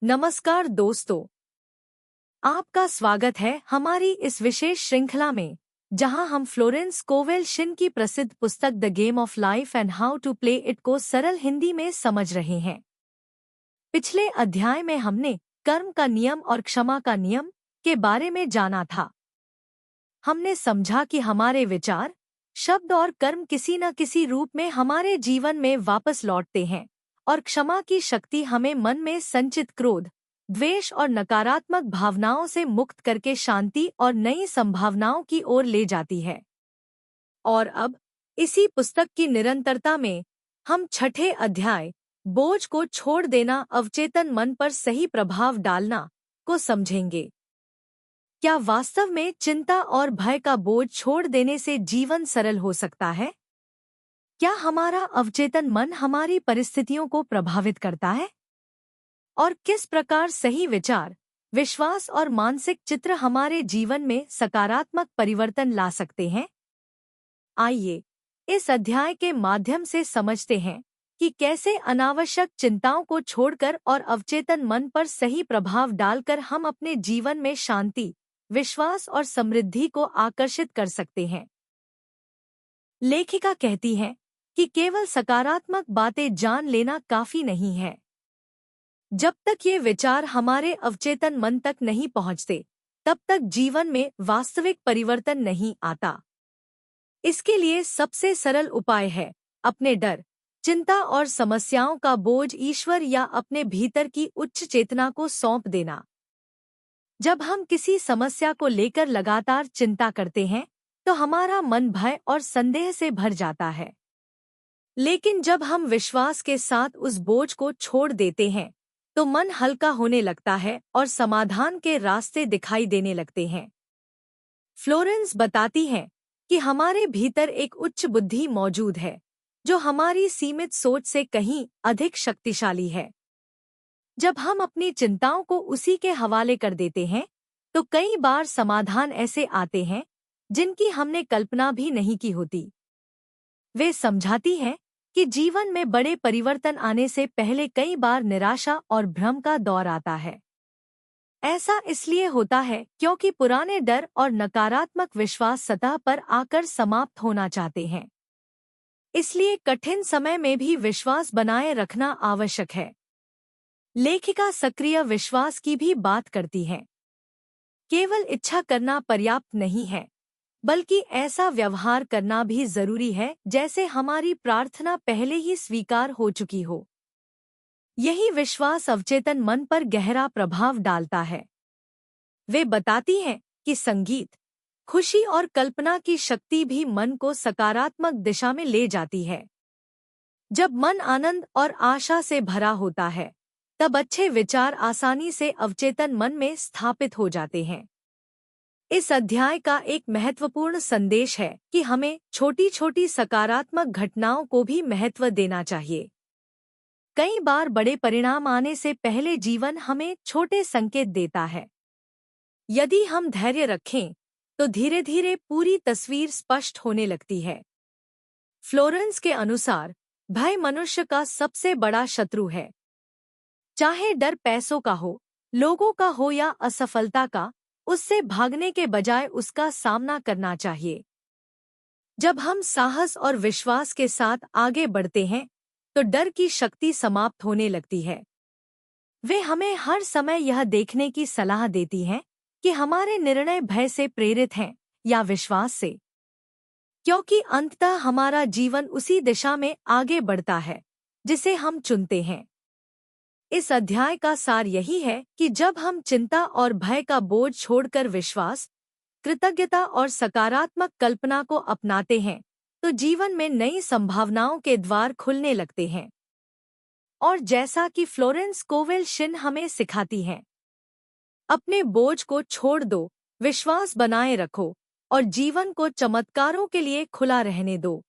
नमस्कार दोस्तों, आपका स्वागत है हमारी इस विशेष श्रृंखला में, जहां हम फ्लोरेंस कोवेल शिन की प्रसिद्ध पुस्तक the game of life and how to play it को सरल हिंदी में समझ रहे हैं। पिछले अध्याय में हमने कर्म का नियम और क्षमा का नियम के बारे में जाना था। हमने समझा कि हमारे विचार, शब्द और कर्म किसी न किसी रूप में हमारे जीवन में वापस लौटते हैं और क्षमा की शक्ति हमें मन में संचित क्रोध, द्वेष और नकारात्मक भावनाओं से मुक्त करके शांति और नई संभावनाओं की ओर ले जाती है। और अब इसी पुस्तक की निरंतरता में हम छठे अध्याय बोझ को छोड़ देना, अवचेतन मन पर सही प्रभाव डालना को समझेंगे। क्या वास्तव में चिंता और भय का बोझ छोड़ देने से जीवन सरल हो सकता है? क्या हमारा अवचेतन मन हमारी परिस्थितियों को प्रभावित करता है? और किस प्रकार सही विचार, विश्वास और मानसिक चित्र हमारे जीवन में सकारात्मक परिवर्तन ला सकते हैं? आइए इस अध्याय के माध्यम से समझते हैं कि कैसे अनावश्यक चिंताओं को छोड़कर और अवचेतन मन पर सही प्रभाव डालकर हम अपने जीवन में शांति, विश्वास और समृद्धि को आकर्षित कर सकते हैं। लेखिका कहती है कि केवल सकारात्मक बातें जान लेना काफी नहीं है। जब तक ये विचार हमारे अवचेतन मन तक नहीं पहुंचते, तब तक जीवन में वास्तविक परिवर्तन नहीं आता। इसके लिए सबसे सरल उपाय है अपने डर, चिंता और समस्याओं का बोझ ईश्वर या अपने भीतर की उच्च चेतना को सौंप देना। जब हम किसी समस्या को लेकर लगातार चिंता करते हैं, तो हमारा मन भय और संदेह से भर जाता है। लेकिन जब हम विश्वास के साथ उस बोझ को छोड़ देते हैं, तो मन हल्का होने लगता है और समाधान के रास्ते दिखाई देने लगते हैं। फ्लोरेंस बताती है कि हमारे भीतर एक उच्च बुद्धि मौजूद है, जो हमारी सीमित सोच से कहीं अधिक शक्तिशाली है। जब हम अपनी चिंताओं को उसी के हवाले कर देते हैं, तो कई बार समाधान ऐसे आते हैं जिनकी हमने कल्पना भी नहीं की होती। वे समझाती हैं कि जीवन में बड़े परिवर्तन आने से पहले कई बार निराशा और भ्रम का दौर आता है। ऐसा इसलिए होता है क्योंकि पुराने डर और नकारात्मक विश्वास सतह पर आकर समाप्त होना चाहते हैं। इसलिए कठिन समय में भी विश्वास बनाए रखना आवश्यक है। लेखिका सक्रिय विश्वास की भी बात करती है। केवल इच्छा करना पर्याप्त नहीं है, बल्कि ऐसा व्यवहार करना भी जरूरी है जैसे हमारी प्रार्थना पहले ही स्वीकार हो चुकी हो। यही विश्वास अवचेतन मन पर गहरा प्रभाव डालता है। वे बताती हैं कि संगीत, खुशी और कल्पना की शक्ति भी मन को सकारात्मक दिशा में ले जाती है। जब मन आनंद और आशा से भरा होता है, तब अच्छे विचार आसानी से अवचेतन मन में स्थापित हो जाते हैं। इस अध्याय का एक महत्वपूर्ण संदेश है कि हमें छोटी छोटी सकारात्मक घटनाओं को भी महत्व देना चाहिए। कई बार बड़े परिणाम आने से पहले जीवन हमें छोटे संकेत देता है। यदि हम धैर्य रखें, तो धीरे धीरे पूरी तस्वीर स्पष्ट होने लगती है। फ्लोरेंस के अनुसार भय मनुष्य का सबसे बड़ा शत्रु है। चाहे डर पैसों का हो, लोगों का हो या असफलता का, उससे भागने के बजाय उसका सामना करना चाहिए। जब हम साहस और विश्वास के साथ आगे बढ़ते हैं, तो डर की शक्ति समाप्त होने लगती है। वे हमें हर समय यह देखने की सलाह देती हैं कि हमारे निर्णय भय से प्रेरित हैं या विश्वास से, क्योंकि अंततः हमारा जीवन उसी दिशा में आगे बढ़ता है जिसे हम चुनते हैं। इस अध्याय का सार यही है कि जब हम चिंता और भय का बोझ छोड़कर विश्वास, कृतज्ञता और सकारात्मक कल्पना को अपनाते हैं, तो जीवन में नई संभावनाओं के द्वार खुलने लगते हैं। और जैसा कि फ्लोरेंस कोवेल शिन हमें सिखाती हैं, अपने बोझ को छोड़ दो, विश्वास बनाए रखो और जीवन को चमत्कारों के लिए खुला रहने दो।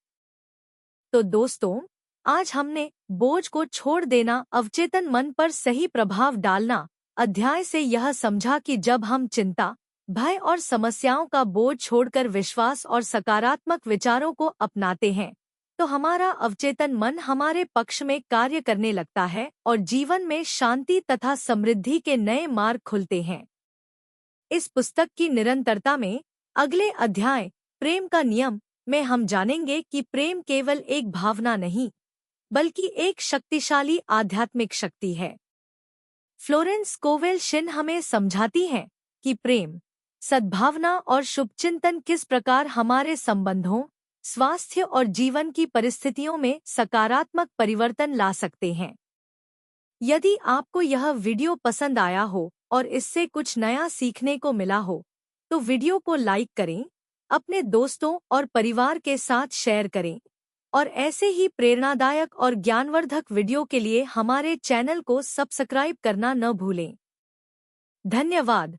तो दोस्तों, आज हमने बोझ को छोड़ देना, अवचेतन मन पर सही प्रभाव डालना अध्याय से यह समझा कि जब हम चिंता, भय और समस्याओं का बोझ छोड़कर विश्वास और सकारात्मक विचारों को अपनाते हैं, तो हमारा अवचेतन मन हमारे पक्ष में कार्य करने लगता है और जीवन में शांति तथा समृद्धि के नए मार्ग खुलते हैं। इस पुस्तक की निरंतरता में अगले अध्याय प्रेम का नियम में हम जानेंगे कि प्रेम केवल एक भावना नहीं बल्कि एक शक्तिशाली आध्यात्मिक शक्ति है। फ्लोरेंस स्कोवेल शिन हमें समझाती हैं कि प्रेम, सद्भावना और शुभचिंतन किस प्रकार हमारे संबंधों, स्वास्थ्य और जीवन की परिस्थितियों में सकारात्मक परिवर्तन ला सकते हैं। यदि आपको यह वीडियो पसंद आया हो और इससे कुछ नया सीखने को मिला हो, तो वीडियो को लाइक करें, अपने दोस्तों और परिवार के साथ शेयर करें और ऐसे ही प्रेरणादायक और ज्ञानवर्धक वीडियो के लिए हमारे चैनल को सब्सक्राइब करना न भूलें। धन्यवाद।